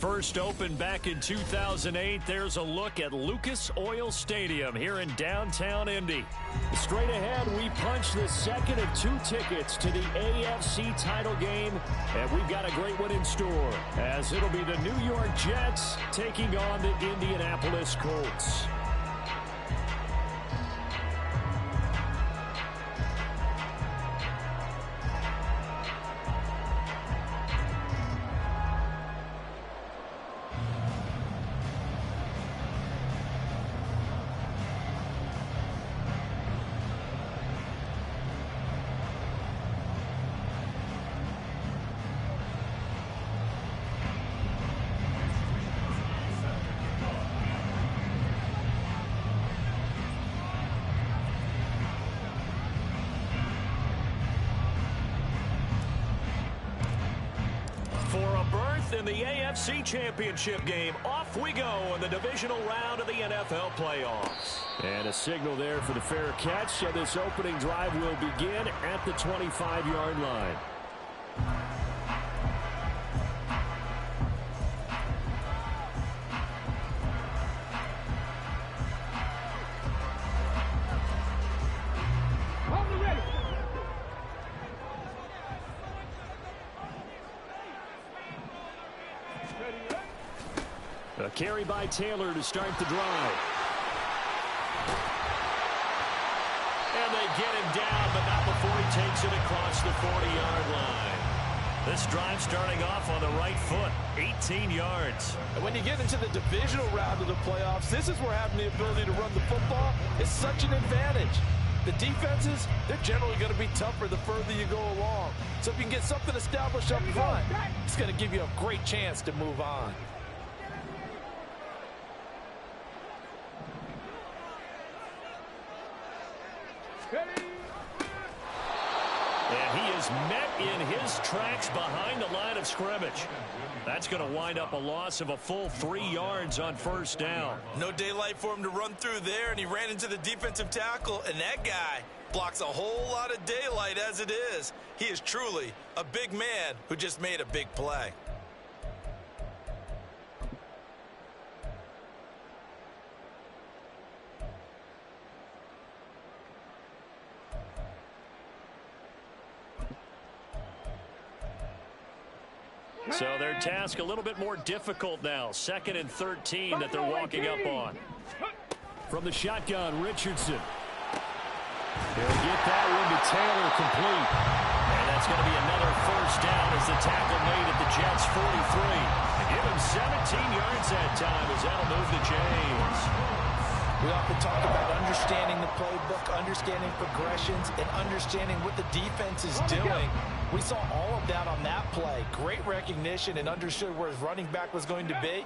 First opened back in 2008, there's a look at Lucas Oil Stadium here in downtown Indy. Straight ahead, we punch the second of 2 tickets to the AFC title game, and we've got a great one in store, as it'll be the New York Jets taking on the Indianapolis Colts. In the AFC Championship game, off we go in the divisional round of the NFL playoffs. And a signal there for the fair catch, so this opening drive will begin at the 25-yard line. A carry by Taylor to start the drive. And they get him down, but not before he takes it across the 40-yard line. This drive starting off on the right foot, 18 yards. And when you get into the divisional round of the playoffs, this is where having the ability to run the football is such an advantage. The defenses, they're generally going to be tougher the further you go along. So if you can get something established up front, it's going to give you a great chance to move on. And he is met in his tracks behind the line of scrimmage. That's going to wind up a loss of a full 3 yards on first down. No daylight for him to run through there, and he ran into the defensive tackle, and that guy blocks a whole lot of daylight as it is. He is truly a big man who just made a big play. So their task a little bit more difficult now. 2nd and 13 that they're walking up on. From the shotgun, Richardson. He'll get that one to Taylor complete. And that's going to be another first down as the tackle made at the Jets' 43. They give him 17 yards that time as that'll move the chains. We often talk about understanding the playbook, understanding progressions, and understanding what the defense is doing. We saw all of that on that play. Great recognition and understood where his running back was going to be.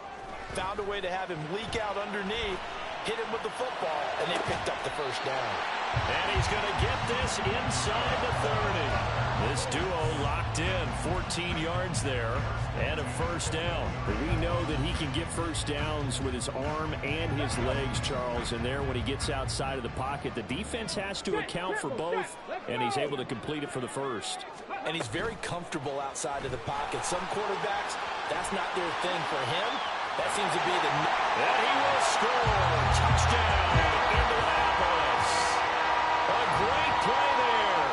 Found a way to have him leak out underneath, hit him with the football, and they picked up the first down. And he's going to get this inside the 30. This duo locked in, 14 yards there, and a first down. But we know that he can get first downs with his arm and his legs, Charles. And there, when he gets outside of the pocket, the defense has to account for both, and he's able to complete it for the first. And he's very comfortable outside of the pocket. Some quarterbacks, that's not their thing. For him, that seems to be the... And he will score. Touchdown, Indianapolis. A great play there.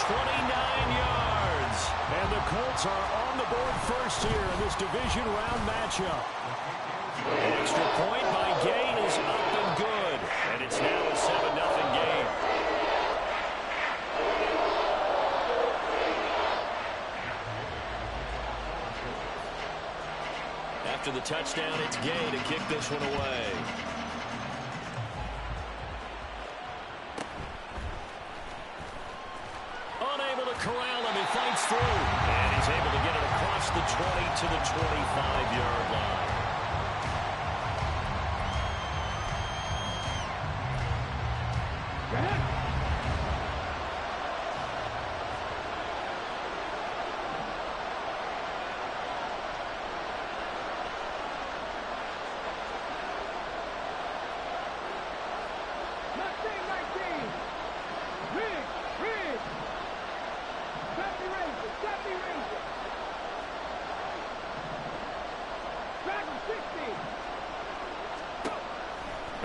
29 yards. And the Colts are on the board first here in this division round matchup. An extra point by Gay is up and good. And it's now a 7-0 game. After the touchdown, it's Gay to kick this one away. Unable to corral him, he fights through. And he's able to get it across the 20 to the 25-yard line.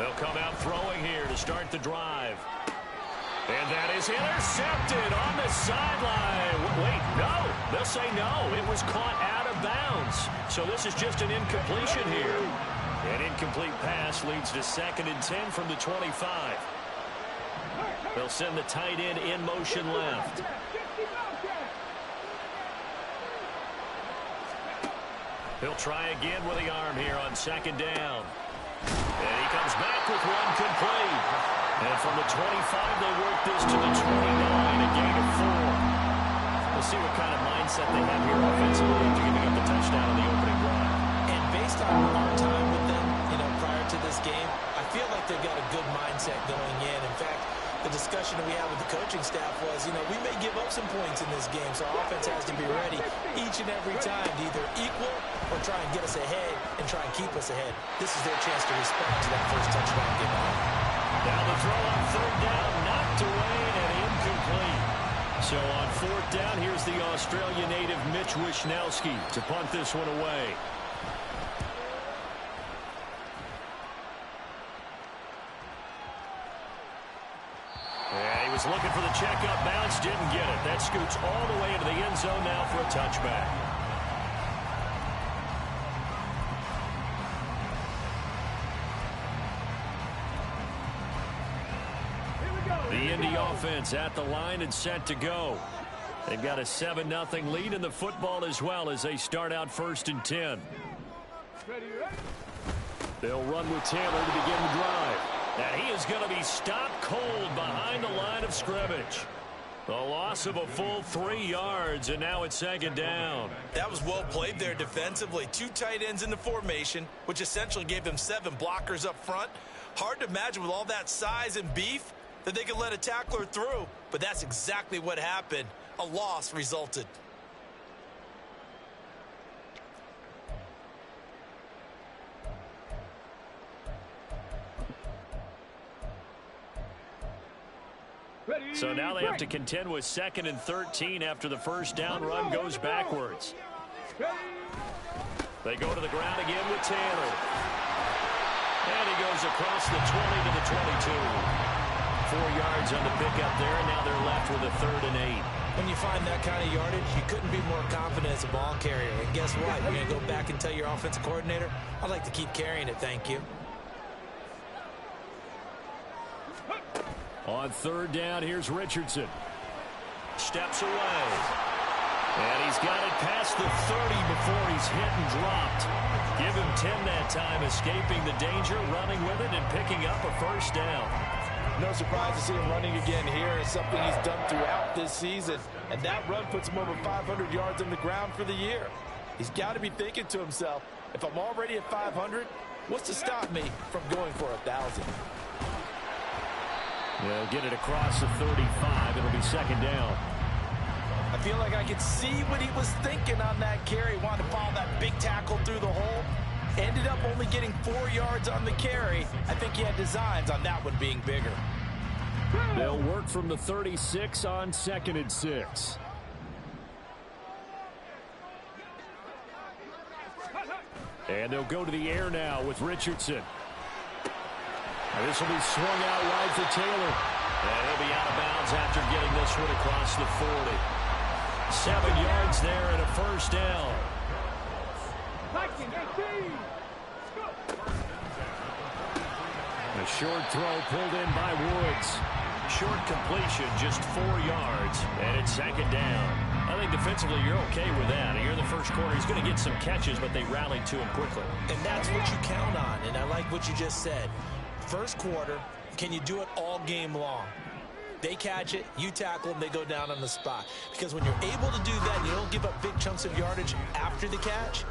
They'll come out throwing here to start the drive. And that is intercepted on the sideline. Wait, no. They'll say no. It was caught out of bounds. So this is just an incompletion here. An incomplete pass leads to 2nd and 10 from the 25. They'll send the tight end in motion left. He'll try again with the arm here on 2nd down. And he comes back with one complete. And from the 25, they work this to the 29, a gain of 4. We'll see what kind of mindset they have here offensively after giving up the touchdown on the opening drive. And based on our time with them, prior to this game, I feel like they've got a good mindset going in. In fact, the discussion that we had with the coaching staff was, we may give up some points in this game, so our offense has to be ready each and every time to either equal or try and get us ahead and try and keep us ahead. This is their chance to respond to that first touchdown given up. Now the throw on 3rd down, knocked away and incomplete. So on 4th down, here's the Australia native Mitch Wishnowski to punt this one away. Was looking for the checkup bounce, didn't get it. That scoots all the way into the end zone now for a touchback. The Indy offense at the line and set to go. They've got a 7-0 lead in the football as well as they start out 1st and 10. They'll run with Taylor to begin the drive. And he is going to be stopped cold behind the line of scrimmage. The loss of a full 3 yards, and now it's 2nd down. That was well played there defensively. 2 tight ends in the formation, which essentially gave them 7 blockers up front. Hard to imagine with all that size and beef that they could let a tackler through, but that's exactly what happened. A loss resulted. So now they have to contend with 2nd and 13 after the first down run goes backwards. They go to the ground again with Taylor. And he goes across the 20 to the 22. 4 yards on the pickup there, and now they're left with a 3rd and 8. When you find that kind of yardage, you couldn't be more confident as a ball carrier. And guess what? You're going to go back and tell your offensive coordinator, I'd like to keep carrying it, thank you. On 3rd down, here's Richardson. Steps away. And he's got it past the 30 before he's hit and dropped. Give him 10 that time, escaping the danger, running with it, and picking up a 1st down. No surprise to see him running again here. It's something he's done throughout this season. And that run puts him over 500 yards on the ground for the year. He's got to be thinking to himself, if I'm already at 500, what's to stop me from going for 1,000? They'll get it across the 35. It'll be 2nd down. I feel like I could see what he was thinking on that carry. Wanted to follow that big tackle through the hole. Ended up only getting 4 yards on the carry. I think he had designs on that one being bigger. They'll work from the 36 on 2nd and 6. And they'll go to the air now with Richardson. This will be swung out wide for Taylor. And he'll be out of bounds after getting this one across the 40. 7 yards there and a 1st down. A short throw pulled in by Woods. Short completion, just 4 yards, and it's 2nd down. I think defensively you're okay with that. Here in the first quarter, he's going to get some catches, but they rallied to him quickly. And that's what you count on, and I like what you just said. First quarter, can you do it all game long? They catch it, you tackle them, they go down on the spot. Because when you're able to do that and you don't give up big chunks of yardage after the catch,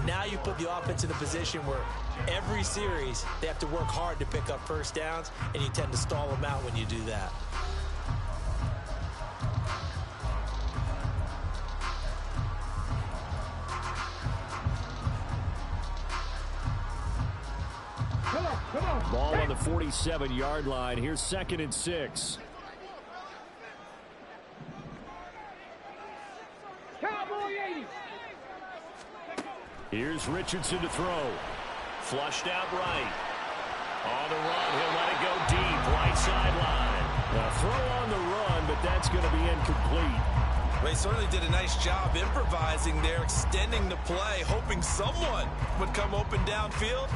now you put the offense in a position where every series they have to work hard to pick up 1st downs, and you tend to stall them out when you do that. Ball on the 47-yard line. Here's 2nd and 6. Here's Richardson to throw. Flushed out right. On the run, he'll let it go deep, right sideline. A throw on the run, but that's going to be incomplete. They certainly did a nice job improvising there, extending the play, hoping someone would come open downfield,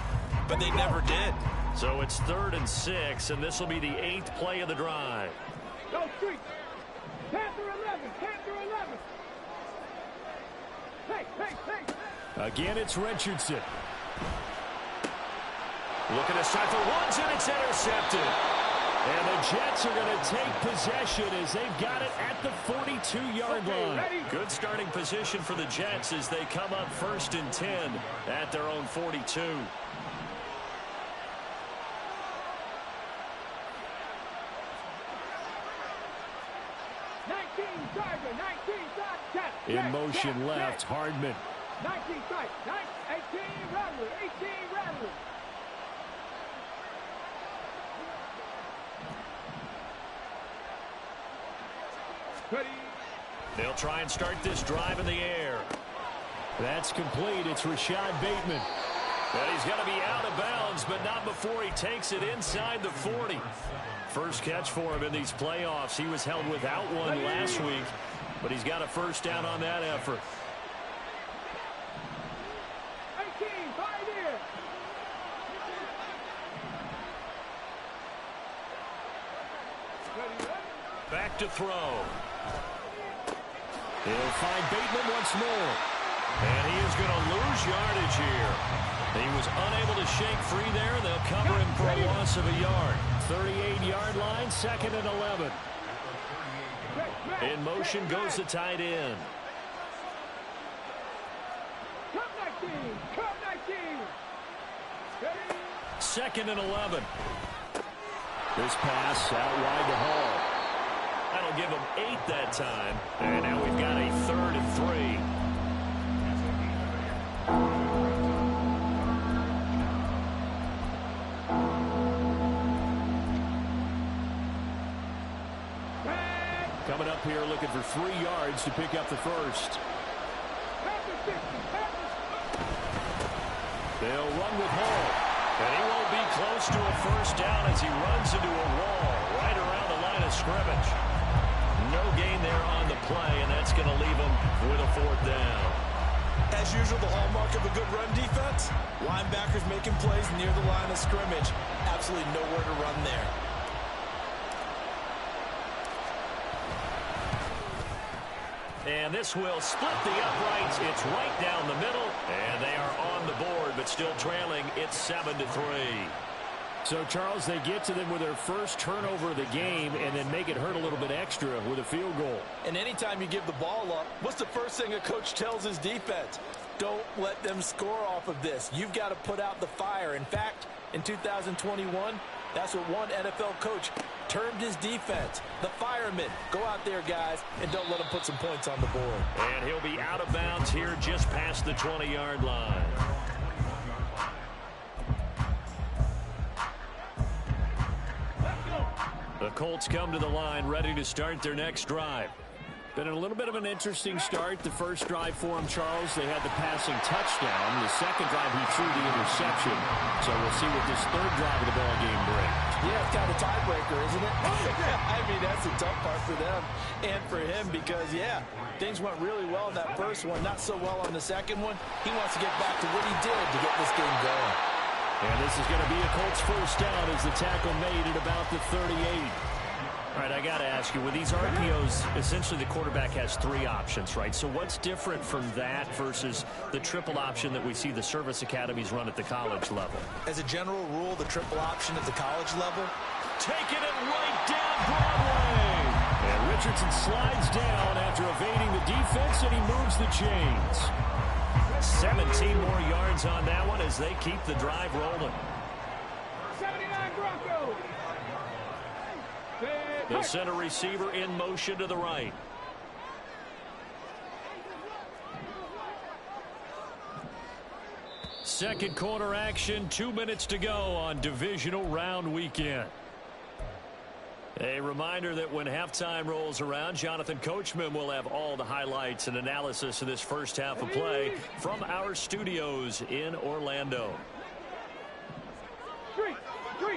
but they never did. So it's 3rd and 6, and this will be the 8th play of the drive. Go street. Panther 11. Panther 11. Hey. Again, it's Richardson. Looking to start for ones, and it's intercepted. And the Jets are going to take possession as they've got it at the 42-yard line. Good starting position for the Jets as they come up 1st and 10 at their own 42. 19 Tiger, 19 Tiger. In motion left, Hardman. 19 Tiger, 18 Rattler, 18 Rattler. Ready. They'll try and start this drive in the air. That's complete. It's Rashad Bateman. But he's going to be out of bounds, but not before he takes it inside the 40. First catch for him in these playoffs. He was held without one last week, but he's got a first down on that effort. 18, 5 here. Back to throw. He'll find Bateman once more. And he is going to lose yardage here. He was unable to shake free there. They'll cover him for a loss of a yard. 38-yard line, 2nd and 11. In motion goes the tight end. Come 19, come 19. Ready. 2nd and 11. This pass out wide to Hall. That'll give him 8 that time. And now we've got a 3rd and 3. Coming up here looking for 3 yards to pick up the first. They'll run with Hall. And he won't be close to a first down as he runs into a wall right around the line of scrimmage. No gain there on the play, and that's going to leave him with a 4th down. As usual, the hallmark of a good run defense, linebackers making plays near the line of scrimmage. Absolutely nowhere to run there. And this will split the uprights. It's right down the middle, and they are on the board, but still trailing. It's 7-3. So, Charles, they get to them with their first turnover of the game and then make it hurt a little bit extra with a field goal. And anytime you give the ball up, what's the first thing a coach tells his defense? Don't let them score off of this. You've got to put out the fire. In fact, in 2021, that's what one NFL coach termed his defense. The firemen. Go out there, guys, and don't let them put some points on the board. And he'll be out of bounds here just past the 20-yard line. The Colts come to the line ready to start their next drive. Been a little bit of an interesting start. The first drive for him, Charles, they had the passing touchdown. The second drive, he threw the interception. So we'll see what this third drive of the ball game brings. Yeah, it's kind of a tiebreaker, isn't it? I mean, that's the tough part for them and for him because, yeah, things went really well in that first one, not so well on the second one. He wants to get back to what he did to get this game going. And this is going to be a Colts first down as the tackle made at about the 38. All right, I got to ask you, with these RPOs, essentially the quarterback has 3 options, right? So what's different from that versus the triple option that we see the service academies run at the college level? As a general rule, the triple option at the college level, taking it right down Broadway. And Richardson slides down after evading the defense, and he moves the chains. 17 more yards on that one as they keep the drive rolling. 79 Broncos. They'll send a receiver in motion to the right. Second quarter action, 2 minutes to go on divisional round weekend. A reminder that when halftime rolls around, Jonathan Coachman will have all the highlights and analysis of this first half of play from our studios in Orlando. 3, 3.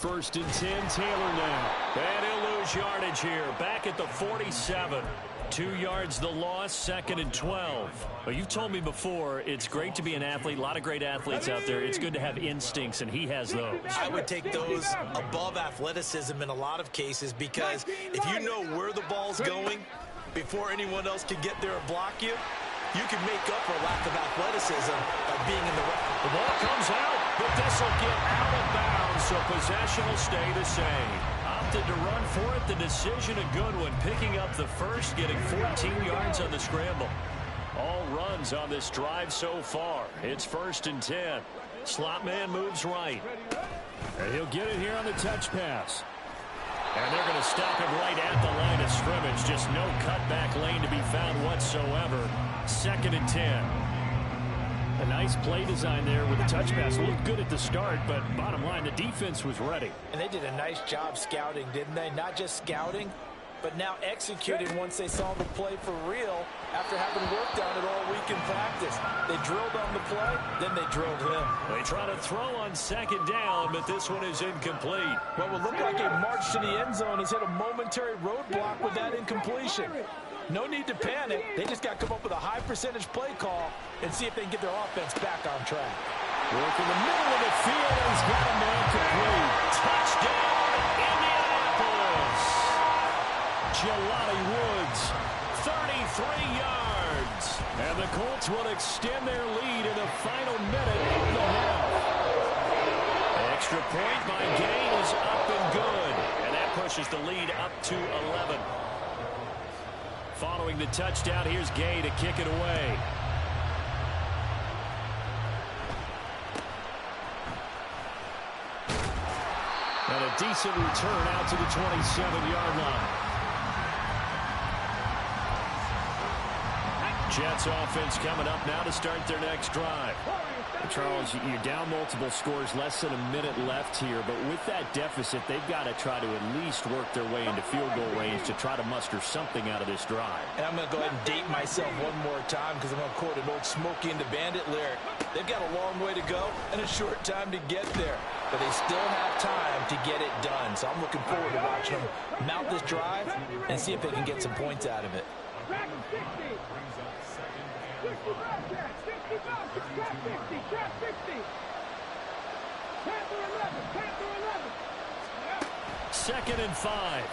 First and 10, Taylor now. And he'll lose yardage here. Back at the 47. 2 yards the loss, 2nd and 12. Well, you've told me before, it's great to be an athlete. A lot of great athletes out there. It's good to have instincts, and he has those. I would take those above athleticism in a lot of cases, because if you know where the ball's going before anyone else can get there and block you, you can make up for lack of athleticism by being in the right. The ball comes out, but this will get out of bounds, so possession will stay the same. Opted to run for it. The decision a good one. Picking up the first, getting 14 yards on the scramble. All runs on this drive so far. It's 1st and 10. Slot man moves right. And he'll get it here on the touch pass. And they're going to stop him right at the line of scrimmage. Just no cutback lane to be found whatsoever. 2nd and 10. A nice play design there with the touch pass. Looked good at the start, but bottom line, the defense was ready. And they did a nice job scouting, didn't they? Not just scouting, but now executing once they saw the play for real after having worked on it all week in practice. They drilled on the play, then they drilled him. They try to throw on 2nd down, but this one is incomplete. What would look like a march to the end zone has hit a momentary roadblock with that incompletion. No need to panic. They just got to come up with a high percentage play call and see if they can get their offense back on track. Work in the middle of the field, and he's got a man complete. Touchdown, Indianapolis. Jelani Woods, 33 yards. And the Colts will extend their lead in the final minute of the half. Extra point by Gay is up and good. And that pushes the lead up to 11. Following the touchdown, here's Gay to kick it away. And a decent return out to the 27-yard line. Jets offense coming up now to start their next drive. Charles, you're down multiple scores, less than a minute left here, but with that deficit, they've got to try to at least work their way into field goal range to try to muster something out of this drive. And I'm going to go ahead and date myself one more time because I'm going to quote an old Smokey and the Bandit lyric. They've got a long way to go and a short time to get there, but they still have time to get it done. So I'm looking forward to watching them mount this drive and see if they can get some points out of it. 2nd and 5.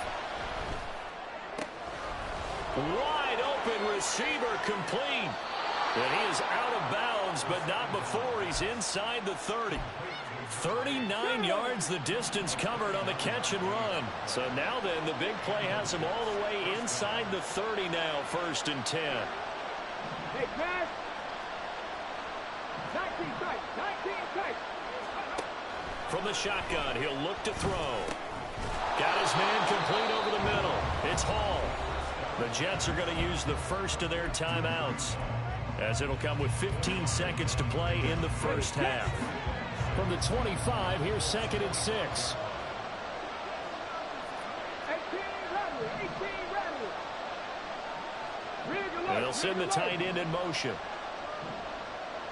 Wide open receiver complete. And he is out of bounds, but not before he's inside the 30. 39 yards the distance covered on the catch and run. So now then, the big play has him all the way inside the 30 now, 1st and 10. Hey, Chad. 19 tight. 19 tight. From the shotgun, he'll look to throw. Got his man complete over the middle. It's Hall. The Jets are going to use the first of their timeouts, as it'll come with 15 seconds to play in the first half. From the 25, here's 2nd and 6. 18 Radley. And they'll send the tight end in motion.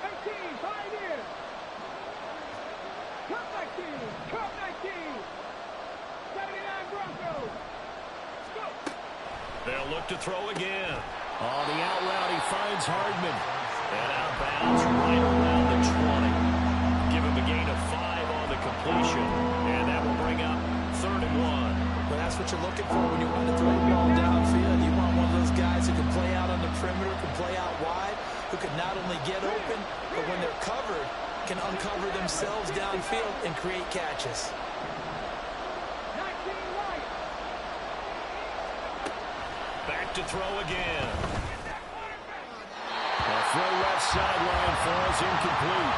18, Pioneer. Cup 19, Cup 19. 79 Broncos. Go. They'll look to throw again. On the out route, he finds Hardman. And out bounds right around the 20. Give him a gain of 5 on the completion. And that will bring up 3rd and 1. Well, that's what you're looking for when you want to throw the ball downfield. You want one of those guys who can play out on the perimeter, can play out wide, who can not only get open, but when they're covered, can uncover themselves downfield and create catches. 19 right. Back to throw again. A throw left sideline falls incomplete.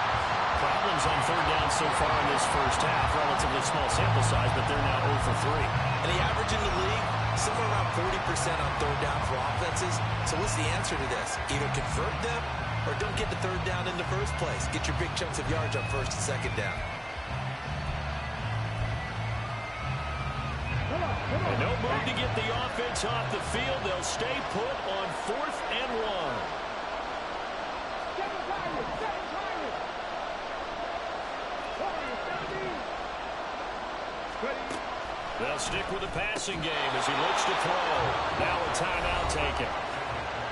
Problems on 3rd down so far in this first half. Relatively small sample size, but they're now 0 for 3. And the average in the league, somewhere around 40% on 3rd down for offenses. So what's the answer to this? Either convert them or don't get the 3rd down in the first place. Get your big chunks of yards on 1st and 2nd down. And no move to get the offense off the field. They'll stay put on 4th and 1. 7 Pirates. 7 Pirates. Warriors 17. They'll stick with the passing game as he looks to throw. Now a timeout taken.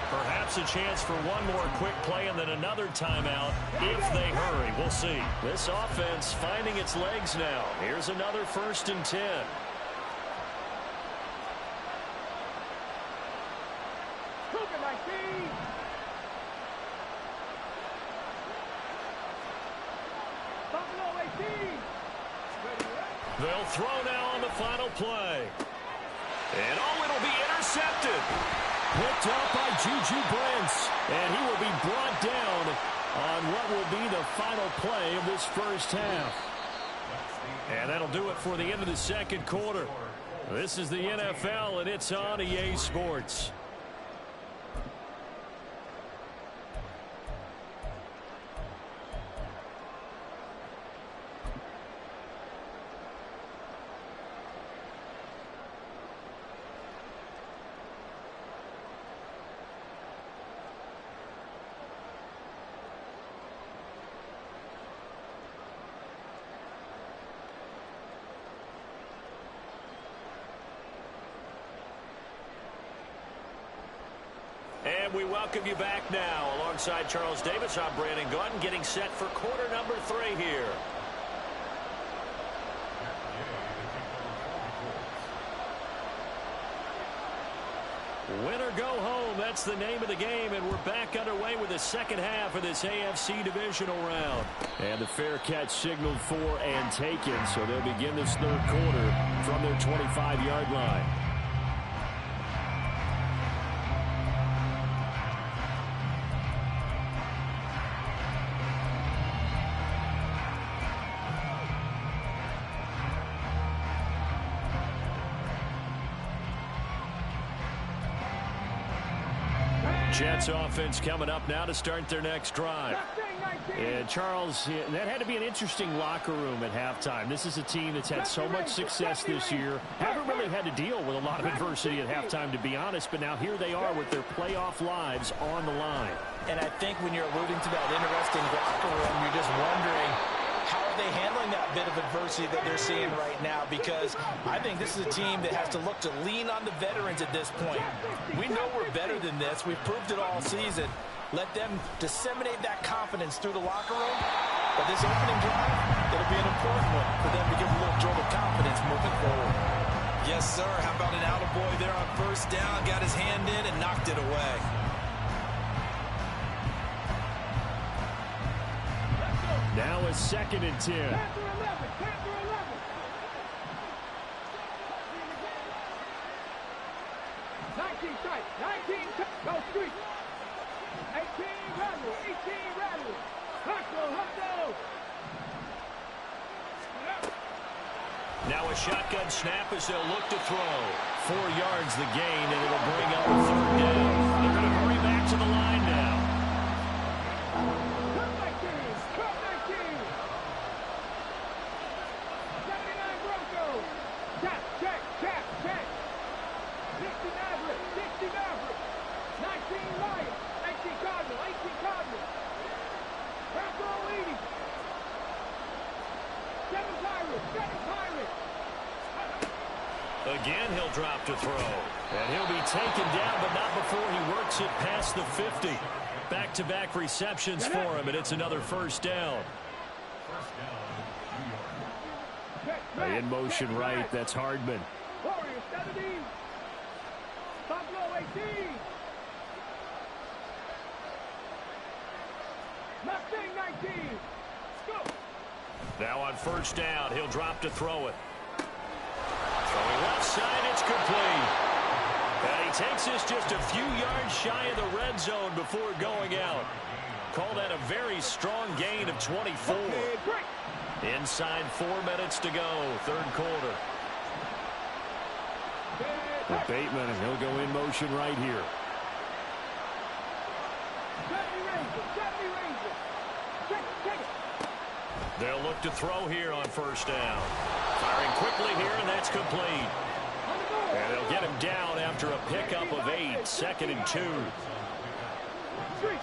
Perhaps a chance for one more quick play and then another timeout if they hurry. We'll see. This offense finding its legs now. Here's another 1st and 10. They'll throw now on the final play. And it'll be intercepted. Picked up by Juju Brents. And he will be brought down on what will be the final play of this first half. And that'll do it for the end of the second quarter. This is the NFL, and it's on EA Sports. And we welcome you back now. Alongside Charles Davis, I'm Brandon Gaudin, getting set for quarter number 3 here. Win or go home, that's the name of the game, and we're back underway with the second half of this AFC divisional round. And the fair catch signaled for and taken, so they'll begin this third quarter from their 25-yard line. Jets offense coming up now to start their next drive. And Charles, that had to be an interesting locker room at halftime. This is a team that's had so much success this year. Haven't really had to deal with a lot of adversity at halftime, to be honest, but now here they are with their playoff lives on the line. And I think when you're alluding to that interesting locker room, you're just wondering, how are they handling that bit of adversity that they're seeing right now? Because I think this is a team that has to look to lean on the veterans at this point. We know we're better than this. We've proved it all season. Let them disseminate that confidence through the locker room. But this opening drive, it'll be an important one for them to give a little jolt of confidence moving forward. Yes, sir. How about an attaboy there on first down? Got his hand in and knocked it away. Now a 2nd and 10. 19 strike, 19 go street. 18 rattle, 18 rattle. Hustle. Now a shotgun snap as they'll look to throw. 4 yards the gain, and it'll bring up a 3rd down. They're going to hurry back to the line now. Again, he'll drop to throw. And he'll be taken down, but not before he works it past the 50. Back-to-back receptions for him, and it's another 1st down. In motion right, that's Hardman. Warriors 17. Buffalo 18. Mustang 19. Go. Now on 1st down, he'll drop to throw it. Throwing left side, it's complete. And he takes this just a few yards shy of the red zone before going out. Call that a very strong gain of 24. Inside 4 minutes to go, 3rd quarter. For Bateman, and he'll go in motion right here. They'll look to throw here on 1st down. Firing quickly here, and that's complete. And they'll get him down after a pickup of 8, 2nd and 2. Street.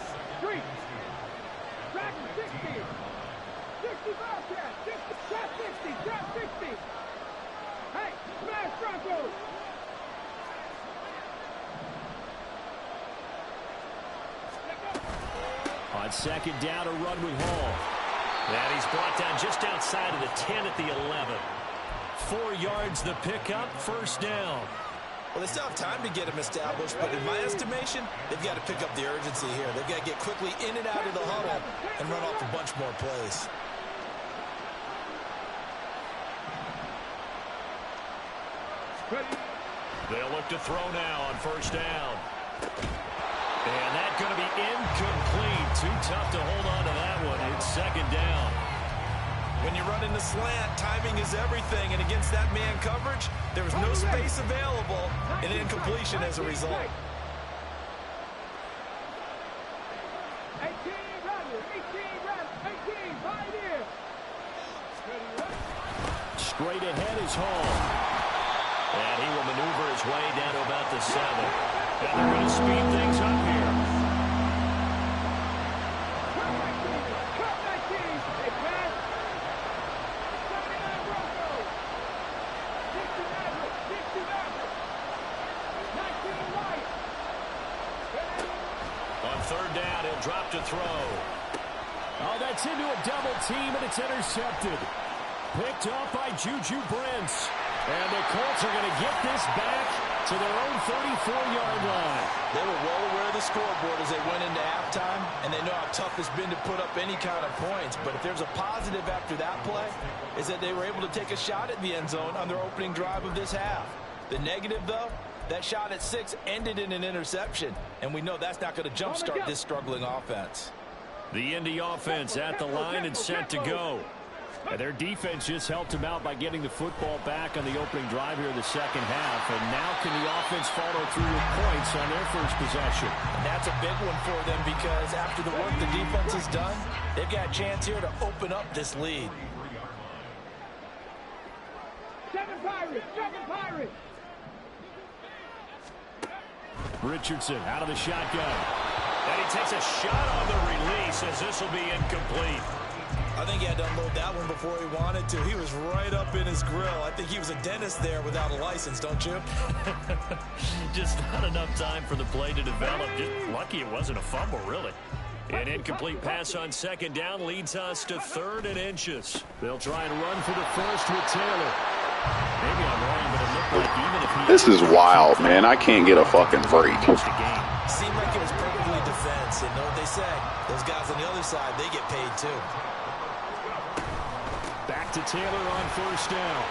Dragon 60. 65 cat. 60. 60. 60. Hey, smash. On second down, a run with Hall. And he's brought down just outside of the 10 at the 11. 4 yards the pickup, first down. Well, they still have time to get him established, but in my estimation, they've got to pick up the urgency here. They've got to get quickly in and out of the huddle and run off a bunch more plays. They'll look to throw now on first down. And that's going to be incomplete. Too tough to hold on to that one. It's second down. When you run in the slant, timing is everything. And against that man coverage, there was no space available, and incompletion as a result. Straight ahead is Hall. And he will maneuver his way down to about the 7. And they're going to speed things up here. On third down, he'll drop to throw. Oh, that's into a double team, and it's intercepted. Picked off by Juju Brents. And the Colts are going to get this back to their own 34-yard line. They were well aware of the scoreboard as they went into halftime, and they know how tough it's been to put up any kind of points. But if there's a positive after that play, is that they were able to take a shot at the end zone on their opening drive of this half. The negative, though, that shot at 6 ended in an interception, and we know that's not going to jumpstart this struggling offense. The Indy offense at the line and set to go. And their defense just helped them out by getting the football back on the opening drive here in the second half. And now can the offense follow through with points on their first possession? And that's a big one for them because after the work the defense has done, they've got a chance here to open up this lead. 7 Pirates! Richardson out of the shotgun. And he takes a shot on the release as this will be incomplete. I think he had to unload that one before he wanted to. He was right up in his grill. I think he was a dentist there without a license, don't you? Just not enough time for the play to develop. Just lucky it wasn't a fumble, really. An incomplete pass on second down leads us to 3rd and inches. They'll try and run for the first with Taylor. Maybe I'm wrong, but it looked like even if he... This is wild, man. I can't get a fucking break. Seemed like it was perfectly defense. And know what they say? Those guys on the other side, they get paid too. Back to Taylor on first down.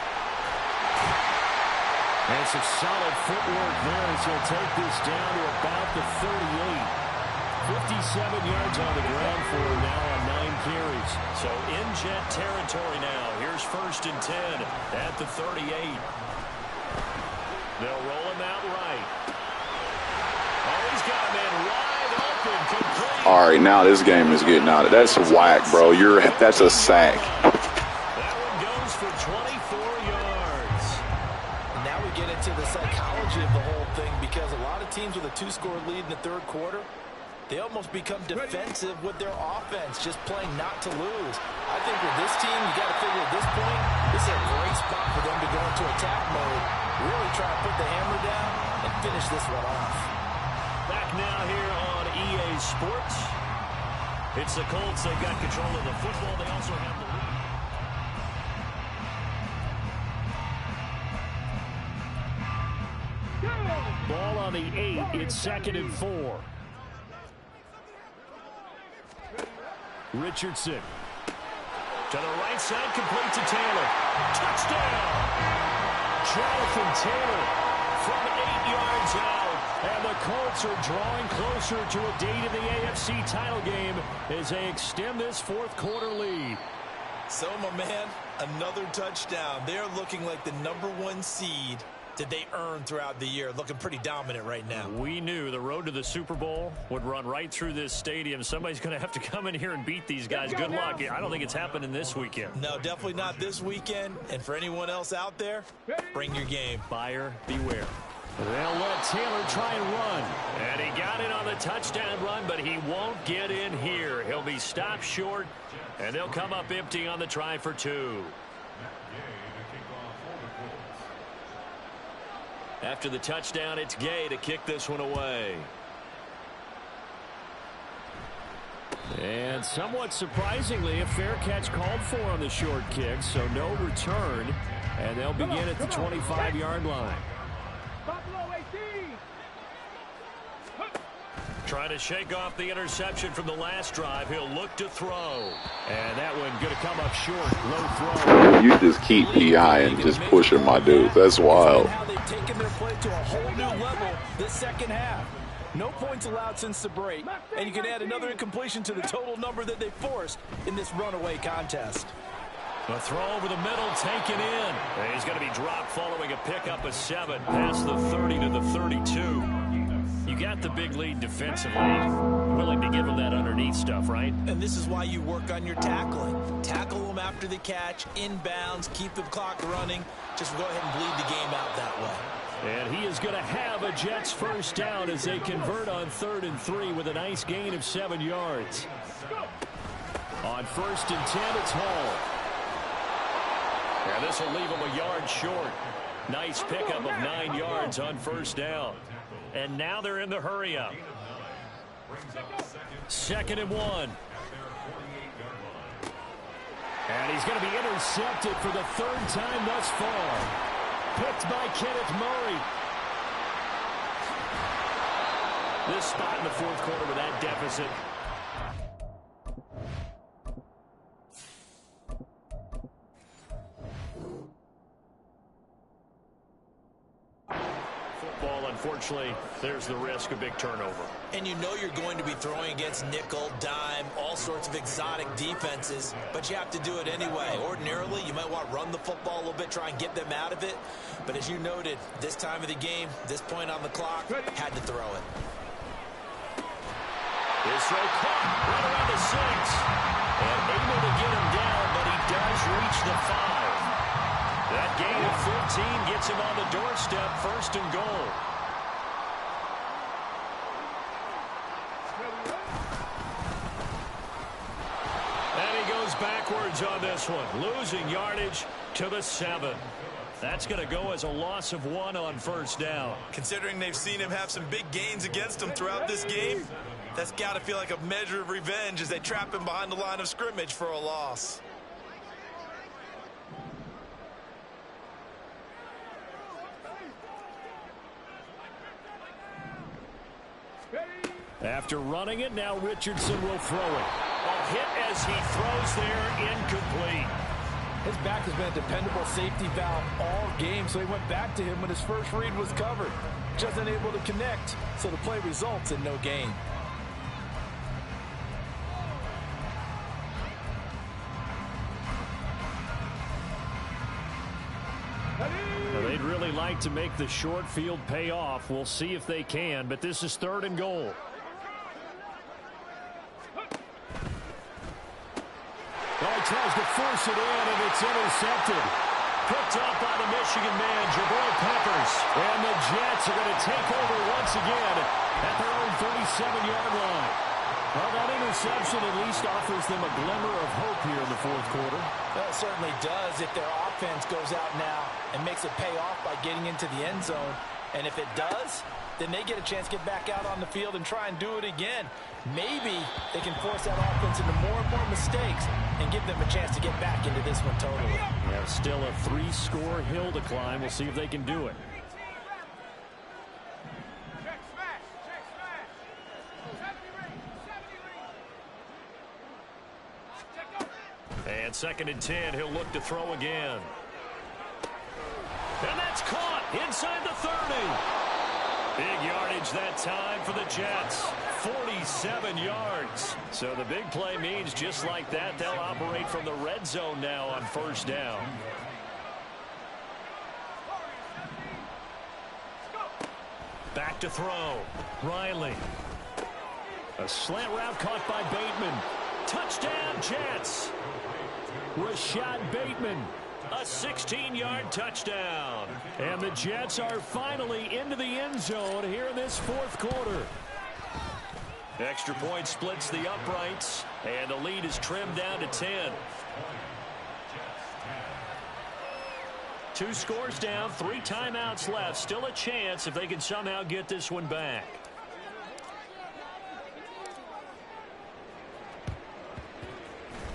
And some solid footwork there as he'll take this down to about the 38. 57 yards on the ground for him now on 9 carries. So in jet territory now. Here's 1st and 10 at the 38. They'll roll him out right. Oh, he's got a man wide open. Complete. All right, now this game is getting out of. That's whack, bro. That's a sack. That one goes for 24 yards. And now we get into the psychology of the whole thing because a lot of teams with a 2-score lead in the 3rd quarter, they almost become defensive with their offense, just playing not to lose. I think with this team, you got to figure at this point, this is a great spot for them to go into attack mode, really try to put the hammer down and finish this one off. Back now here on EA Sports. It's the Colts. They've got control of the football. They also have the lead. Ball on the 8. It's 2nd and 4. Richardson to the right side, complete to Taylor. Touchdown! Jonathan Taylor from 8 yards out. And the Colts are drawing closer to a date in the AFC title game as they extend this 4th quarter lead. So, my man, another touchdown. They're looking like the #1 seed that they earned throughout the year. Looking pretty dominant right now. We knew the road to the Super Bowl would run right through this stadium. Somebody's going to have to come in here and beat these guys. Good luck. I don't think it's happening this weekend. No, definitely not this weekend. And for anyone else out there, bring your game. Buyer beware. They'll let Taylor try and run. And he got in on the touchdown run, but he won't get in here. He'll be stopped short, and they'll come up empty on the try for 2. After the touchdown, it's Gay to kick this one away. And somewhat surprisingly, a fair catch called for on the short kick, so no return. And they'll begin at the 25-yard line. Trying to shake off the interception from the last drive. He'll look to throw. And that one going to come up short. Low throw. You just keep PI and just pushing my dudes. That's wild. How they've taken their play to a whole new level this second half. No points allowed since the break, and you can add another incompletion to the total number that they forced in this runaway contest. A throw over the middle, taken in. And he's going to be dropped following a pickup of 7 past the 30 to the 32. You got the big lead defensively. Willing to give him that underneath stuff, right? And this is why you work on your tackling. Tackle them after the catch, inbounds, keep the clock running. Just go ahead and bleed the game out that way. And he is going to have a Jets first down as they convert on 3rd and 3 with a nice gain of 7 yards. On 1st and 10, it's Hall. And this will leave him a yard short. Nice pickup of 9 yards on 1st down. And now they're in the hurry-up. 2nd and 1. And he's going to be intercepted for the 3rd time thus far. Picked by Kenneth Murray. This spot in the 4th quarter with that deficit. Football, unfortunately, there's the risk of big turnover. And you know you're going to be throwing against nickel, dime, all sorts of exotic defenses, but you have to do it anyway. Ordinarily, you might want to run the football a little bit, try and get them out of it. But as you noted, this time of the game, this point on the clock, had to throw it. His throw caught right around the 6. And able to get him down, but he does reach the 5. That gain of 15 gets him on the doorstep, 1st and goal. And he goes backwards on this one, losing yardage to the 7. That's going to go as a loss of 1 on 1st down. Considering they've seen him have some big gains against him throughout this game, that's got to feel like a measure of revenge as they trap him behind the line of scrimmage for a loss. After running it, now Richardson will throw it. A hit as he throws there, incomplete. His back has been a dependable safety valve all game, so he went back to him when his first read was covered. Just unable to connect, so the play results in no gain. Well, they'd really like to make the short field pay off. We'll see if they can, but this is 3rd and goal. Tries to force it in, and it's intercepted. Picked up by the Michigan man, Jabril Peppers. And the Jets are going to take over once again at their own 37-yard line. Well, that interception at least offers them a glimmer of hope here in the 4th quarter. Well, it certainly does if their offense goes out now and makes it pay off by getting into the end zone. And if it does, then they get a chance to get back out on the field and try and do it again. Maybe they can force that offense into more and more mistakes and give them a chance to get back into this one totally. Yeah, still a 3-score hill to climb. We'll see if they can do it. And 2nd and 10, he'll look to throw again. And that's caught inside the 30. Big yardage that time for the Jets. 47 yards. So the big play means just like that, they'll operate from the red zone now on 1st down. Back to throw. Riley. A slant route caught by Bateman. Touchdown, Jets. Rashad Bateman. A 16-yard touchdown. And the Jets are finally into the end zone here in this 4th quarter. Extra point splits the uprights, and the lead is trimmed down to 10. 2 scores down, 3 timeouts left. Still a chance if they can somehow get this one back.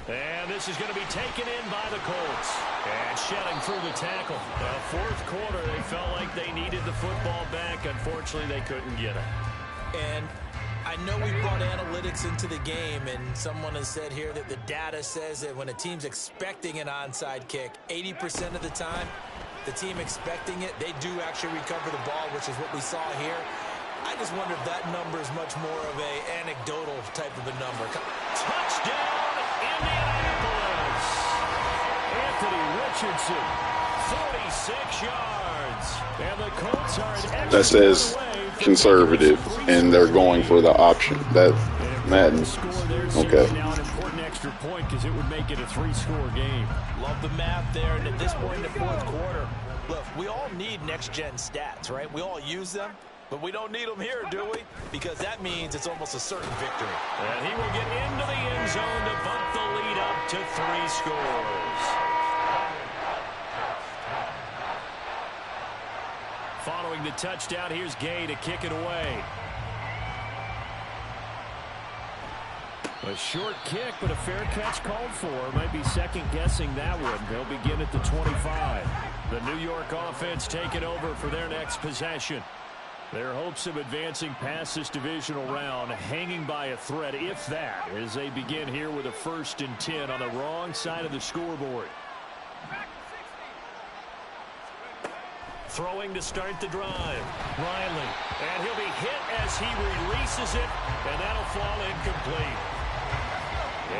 And this is going to be taken in by the Colts. And shedding through the tackle. Fourth quarter, they felt like they needed the football back. Unfortunately, they couldn't get it. And I know we brought analytics into the game, and someone has said here that the data says that when a team's expecting an onside kick, 80% of the time, the team expecting it, they do actually recover the ball, which is what we saw here. I just wonder if that number is much more of a anecdotal type of a number. Touchdown, Indianapolis! Anthony Richardson, 46 yards. And the Colts are an extra That says conservative, and they're going for the option. That Madden. Okay. Now an important extra point because it would make it a 3-score game. Love the math there, and at this point in the fourth quarter, look, we all need next-gen stats, right? We all use them, but we don't need them here, do we? Because that means it's almost a certain victory. And he will get into the end zone to bump the lead up to 3 scores. Following the touchdown, here's Gay to kick it away. A short kick, but a fair catch called for. Might be second-guessing that one. They'll begin at the 25. The New York offense taking over for their next possession. Their hopes of advancing past this divisional round hanging by a thread, if that, as they begin here with a 1st and 10 on the wrong side of the scoreboard. Throwing to start the drive. Riley. And he'll be hit as he releases it, and that'll fall incomplete.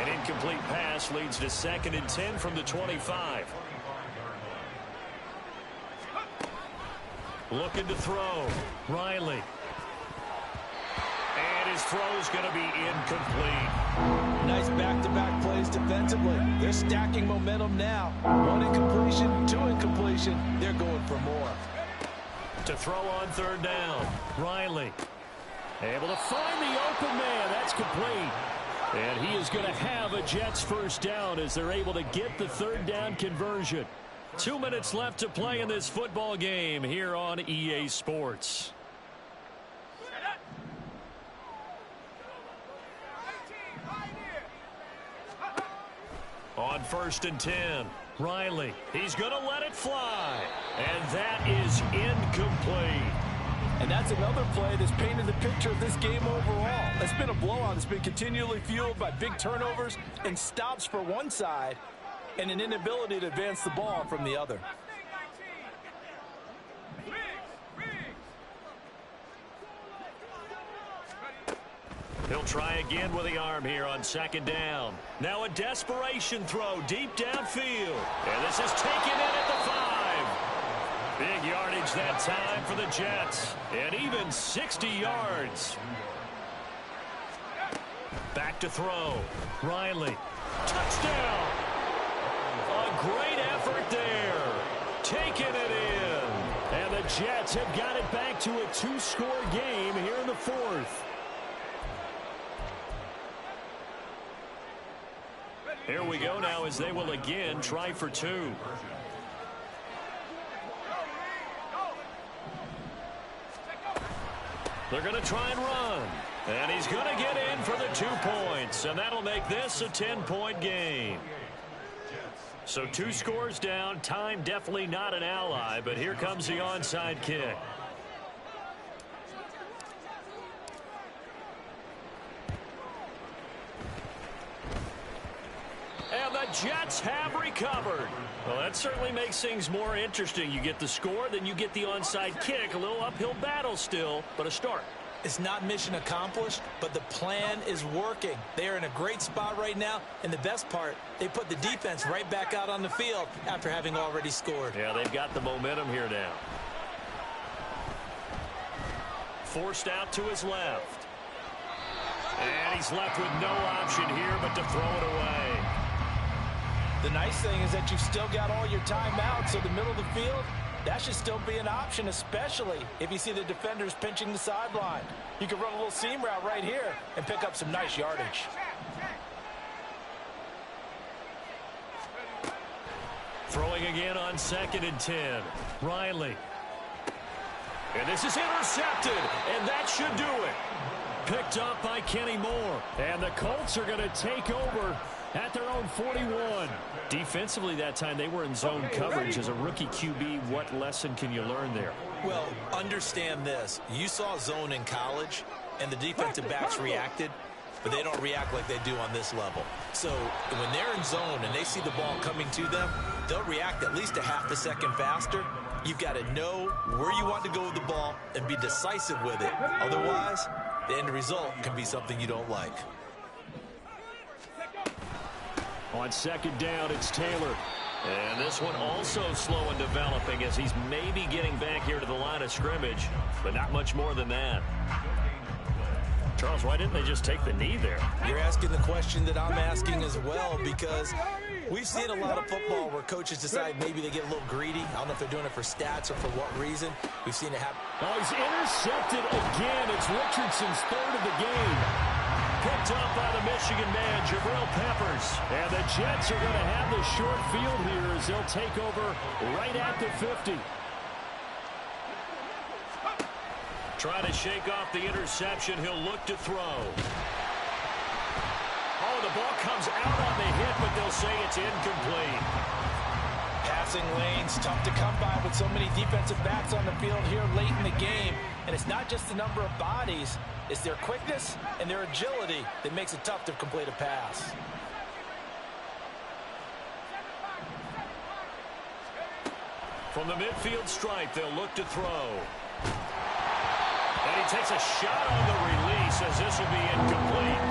An incomplete pass leads to 2nd and 10 from the 25. Looking to throw. Riley. And his throw's going to be incomplete. Nice back-to-back plays defensively. They're stacking momentum now. 1 incompletion, 2 incompletion. They're going for more. To throw on 3rd down. Riley. Able to find the open man. That's complete. And he is going to have a Jets 1st down as they're able to get the 3rd down conversion. 2 minutes left to play in this football game here on EA Sports. On 1st and 10, Riley. He's going to let it fly. And that is incomplete. And that's another play that's painted the picture of this game overall. It's been a blowout. It's been continually fueled by big turnovers and stops for one side and an inability to advance the ball from the other. He'll try again with the arm here on 2nd down. Now a desperation throw deep downfield. And this is taken in at the 5. Big yardage that time for the Jets. And even 60 yards. Back to throw. Riley. Touchdown. A great effort there. Taking it in. And the Jets have got it back to a 2-score game here in the 4th. Here we go now as they will again try for 2. They're going to try and run. And he's going to get in for the 2 points. And that'll make this a 10-point game. So 2 scores down. Time definitely not an ally. But here comes the onside kick. And the Jets have recovered. Well, that certainly makes things more interesting. You get the score, then you get the onside kick. A little uphill battle still, but a start. It's not mission accomplished, but the plan is working. They are in a great spot right now, and the best part, they put the defense right back out on the field after having already scored. Yeah, they've got the momentum here now. Forced out to his left. And he's left with no option here but to throw it away. The nice thing is that you've still got all your timeouts, so the middle of the field, that should still be an option, especially if you see the defenders pinching the sideline. You can run a little seam route right here and pick up some nice yardage. Throwing again on 2nd and 10. Riley. And this is intercepted, and that should do it. Picked up by Kenny Moore. And the Colts are going to take over at their own 41. Defensively that time, they were in zone coverage. As a rookie QB, what lesson can you learn there? Well, understand this. You saw zone in college, and the defensive backs reacted, but they don't react like they do on this level. So when they're in zone and they see the ball coming to them, they'll react at least a half a second faster. You've got to know where you want to go with the ball and be decisive with it. Otherwise, the end result can be something you don't like. On 2nd down, it's Taylor. And this one also slow in developing as he's maybe getting back here to the line of scrimmage, but not much more than that. Charles, why didn't they just take the knee there? You're asking the question that I'm asking as well, because we've seen a lot of football where coaches decide maybe they get a little greedy. I don't know if they're doing it for stats or for what reason. We've seen it happen. Oh, he's intercepted again. It's Richardson's 3rd of the game. Picked up by the Michigan man, Jabril Peppers. And the Jets are going to have the short field here as they'll take over right at the 50. Trying to shake off the interception. He'll look to throw. Oh, the ball comes out on the hit, but they'll say it's incomplete. Passing lanes, tough to come by with so many defensive backs on the field here late in the game. And it's not just the number of bodies. It's their quickness and their agility that makes it tough to complete a pass. From the midfield stripe, they'll look to throw. And he takes a shot on the release as this will be incomplete.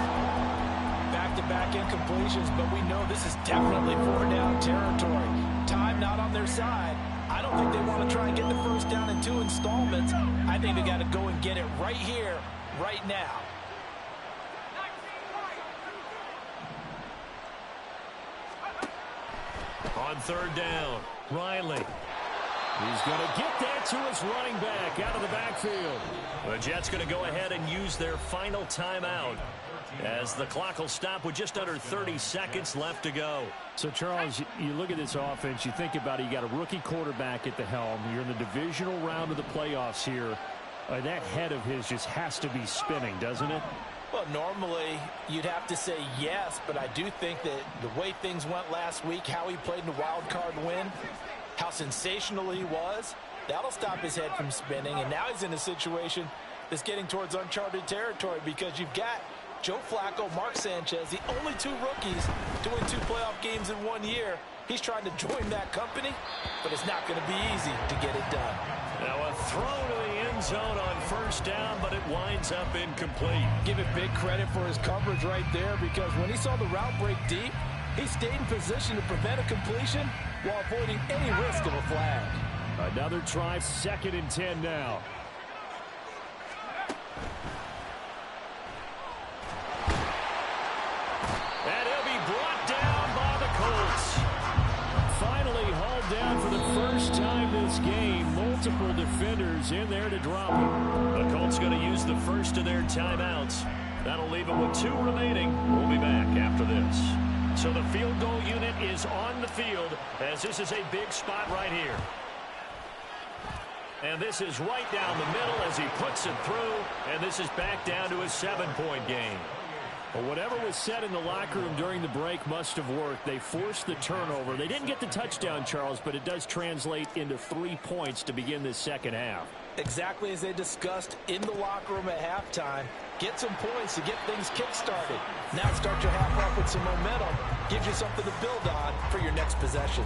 Back-to-back incompletions, but we know this is definitely 4-down territory. Time not on their side. I don't think they want to try and get the first down in 2 installments. I think they got to go and get it right here, right now. On 3rd down, Riley. He's going to get that to his running back out of the backfield. The Jets going to go ahead and use their final timeout as the clock will stop with just under 30 seconds left to go. So, Charles, you look at this offense, you think about it, you got a rookie quarterback at the helm. You're in the divisional round of the playoffs here. That head of his just has to be spinning, doesn't it? Well, normally you'd have to say yes, but I do think that the way things went last week, how he played in the wild card win, how sensational he was, that'll stop his head from spinning. And now he's in a situation that's getting towards uncharted territory because you've got Joe Flacco, Mark Sanchez, the only 2 rookies to win 2 playoff games in 1 year. He's trying to join that company, but it's not going to be easy to get it done. Now a throw to the end zone on 1st down, but it winds up incomplete. Give it big credit for his coverage right there, because when he saw the route break deep, he stayed in position to prevent a completion while avoiding any risk of a flag. Another try, 2nd and 10 now. And he'll be brought down by the Colts. Finally hauled down for the first time this game. Multiple defenders in there to drop him. The Colts going to use the first of their timeouts. That'll leave them with 2 remaining. We'll be back after this. So the field goal unit is on the field as this is a big spot right here. And this is right down the middle as he puts it through. And this is back down to a 7-point game. Well, whatever was said in the locker room during the break must have worked. They forced the turnover. They didn't get the touchdown, Charles, but it does translate into 3 points to begin this second half. Exactly as they discussed in the locker room at halftime. Get some points to get things kick-started. Now start your half off with some momentum. Gives you something to build on for your next possession.